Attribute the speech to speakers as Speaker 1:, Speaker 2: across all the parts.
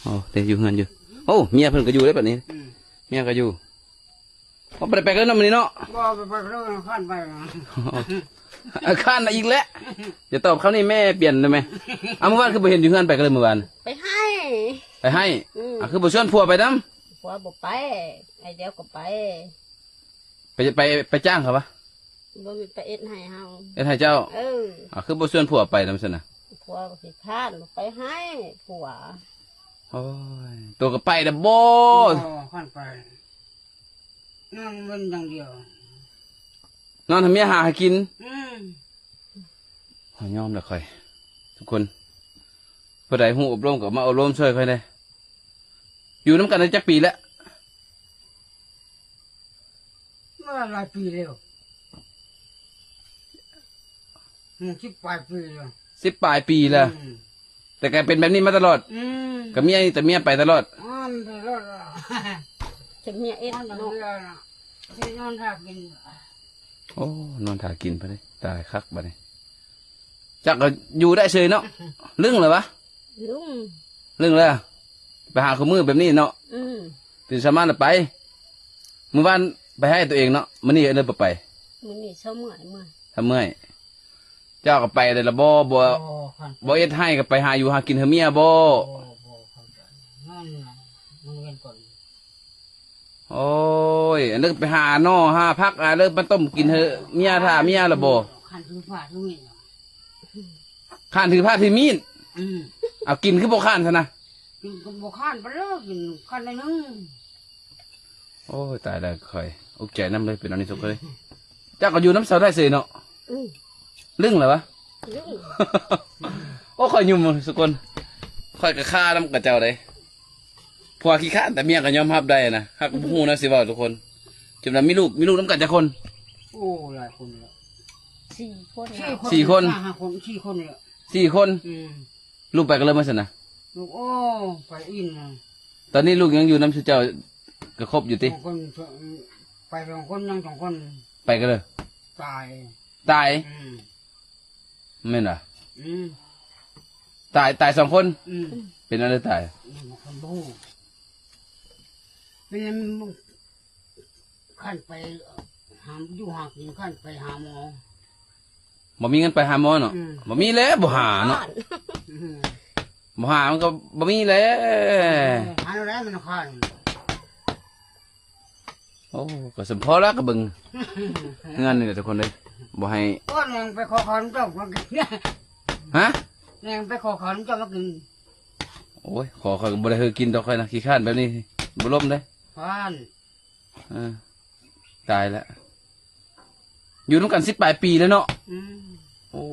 Speaker 1: อ๋อเดี๋ยวอยู่เงินอยู่โอ้เมียเพิ่นก็อยู่ได้แบบนี้เมียก็อยู่เขาไปกันแล้วน้ำมันนี่เนาะ
Speaker 2: บ่ไปแล้วขั้นไป
Speaker 1: ข้านอีกแล้วอย่าตอบเขานี่แม่เปลี่ยนได้ไหมเอาเมื่อวานคือไปเห็นอยู่เงินไปกันเลยเมื่อวาน
Speaker 3: ไปให้
Speaker 1: คือไปชวนผัวไปน้
Speaker 3: ำผัวบอกไปไอเดียวก็
Speaker 1: ไปจ้างเขาปะ
Speaker 3: บ่มีไปเอ็ดให้เฮา
Speaker 1: เอ็ดให้เจ้าคือไปชวนผัวไปน้ำสนะ
Speaker 3: ผัวสิคาดไปให้ผัว
Speaker 1: โอ้ยตัวก็ไปแต่โบ
Speaker 2: ขั้นไปนั่งมันอย่างเดียวน
Speaker 1: อนทำเมียหากินยอมเลยค่อยทุกคนผู้ใดหูอบรมกับมาอบรมช่วยค่อยได้อยู่น้ำกันได้จักปีแล้ว
Speaker 2: มาหลายปีแล้ว10 ปลายปีแล้ว
Speaker 1: 10 ปลายปีแล้วแต่แกเป็นแบบนี้มาตลอดกับเมียแต่เมียไปตลอด
Speaker 2: ตลอด
Speaker 3: จะเมียเอ็ด
Speaker 2: เนาะที่นอนท่ากิน
Speaker 1: โอ้นอนถ่ากินไปเลยตายคักไปเลยจักก็อยู่ได้เฉยเนาะลึ่งเลยวะลึ่งเลยไปหาข้อมือแบบนี้เนาะตื่นสามารถไปเมื่อวานไปให้ตัวเองเนาะมันนี่เดินไป
Speaker 3: มันนี่เช้าเมื่อย
Speaker 1: ทำเมื่อยเจ้าก็ไปเลยละบ่เอ็ดให้ก็ไปหาอยู่หากินเฮเมียบ่โอ้ยอันนี้ไปหาหน่อหาพักเลิกมาต้มกินเฮเมียท่าเมียละบ่
Speaker 2: ขันถือผ้าถือมีด
Speaker 1: ข้านถือผ้าถือมีดเอากินคือบ่ข้านซะนะ
Speaker 2: กินกับบ่ข้านไปเลิกกินขันได้นึง
Speaker 1: โอ้ยตายแล้วค่อยอุกใจน้ำเลยเป็นอันนี้สุกเลยเจ้าก็อยู่น้ำเสาได้เสยเนาะลึ่งเหรอวะโอ้ค่อยยุ่มสุกคนค่อยกระฆ่าน้ำกับเจ้าเลยผัวขี้ข้านแต่เมียก็ยอมรับได้นะฮักหูนะสิว่าทุกคนจำได้มีลูกน้ำกันจะคน
Speaker 2: โอ้หลายคนแล้ว
Speaker 1: 4 คน
Speaker 2: 4 คน
Speaker 1: ลูกไปกันเลยมาสินะ
Speaker 2: ลูกโอ้ไปอิน
Speaker 1: ตอนนี้ลูกยังอยู่น้ำชื่อเจ้าก็ครบอยู่ติ
Speaker 2: คนไป2 คนยัง2 คน
Speaker 1: ไปกันเลย
Speaker 2: ตาย
Speaker 1: ไม่น่ะตาย2 คนเป็นอะไรตาย
Speaker 2: เป็นขั้นไปหาอยู่หากินขั้นไปหาหมอ
Speaker 1: บ่มีเงินไปหาหมอเนาะบ่มีแล้วบ่หาเนาะบ่หามันก็บ่มีแล้ว
Speaker 2: หาแล้วมันขั้น
Speaker 1: โอ้ก็สมพอแล้วก็เบิ่งเงินนี่แหละทุกคนเลยบ่ให้
Speaker 2: ก็ยังไปขอขอนเจ้ามากิน
Speaker 1: ฮะ
Speaker 2: ยังไปขอขอนเจ้ามากิน
Speaker 1: โอ้ยขอบ่ได้เคยกินดอกค่อยนะขี้ข้านแบบนี้บ่ล้มได้ตายแล้วอยู่น้ำกัน10 ปลายปีแล้วเนาะโอ้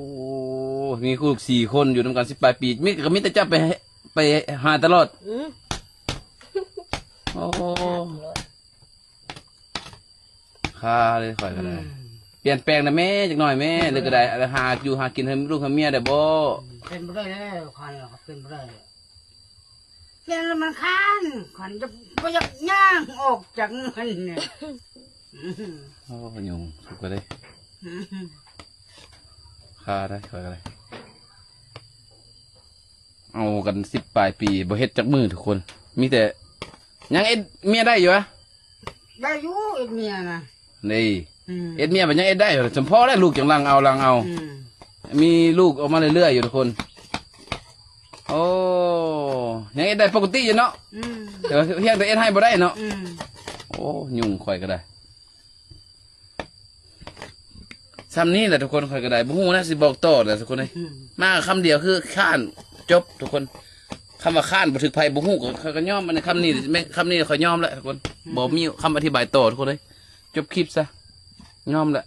Speaker 1: มีลูก4 คนอยู่น้ำกัน10 ปลายปีมิแต่จะไปหาตลอดโอ้ค่าเลยค่อยก็ได้เปลี่ยนแปลงนะแม่จักหน่อยแม่เลยก็ได้หาอยู่หากินให้ลูกให้เมียได้บ่
Speaker 2: เป็นไปได้แล้วคันเป็นไปได้เป็นแล้วมันขันจะไม่อยากย่างออกจากเงินเนี่ย
Speaker 1: โอ้ยงสุกก็ได้ค่าได้ค่อยก็ได้เอากัน10 ปลายปีบ่เฮ็ดจักมือทุกคนมีแต่ยังเอ็ดเมียได้อยู่วะ
Speaker 2: ได้อยู่เอ็ดเมียนะ
Speaker 1: นี่เอ็ดเมียมันยังเอ็ดได้อยู่จำพ่อได้ลูกจังลังเอามีลูกออกมาเรื่อยๆอยู่ทุกคนโอ้ยังเอ็ดได้ปกติอยู่เนาะแต่เพียงแต่เอ็ดให้บ่ได้เนาะโอ้ยุ่งค่อยก็ได้ซ้ำนี้แหละทุกคนค่อยก็ได้บุ้งนะสิบอกต่อเลยทุกคนเลยมาคำเดียวคือข้านจบทุกคนคำว่าข้านบัถึกภัยบุ้งก็ย่อมมันคำนี้ไม่คำนี้เขาย่อมแล้วทุกคนบอกมีคำอธิบายต่อทุกคนเลยจบคลิปซะย่อมแหละ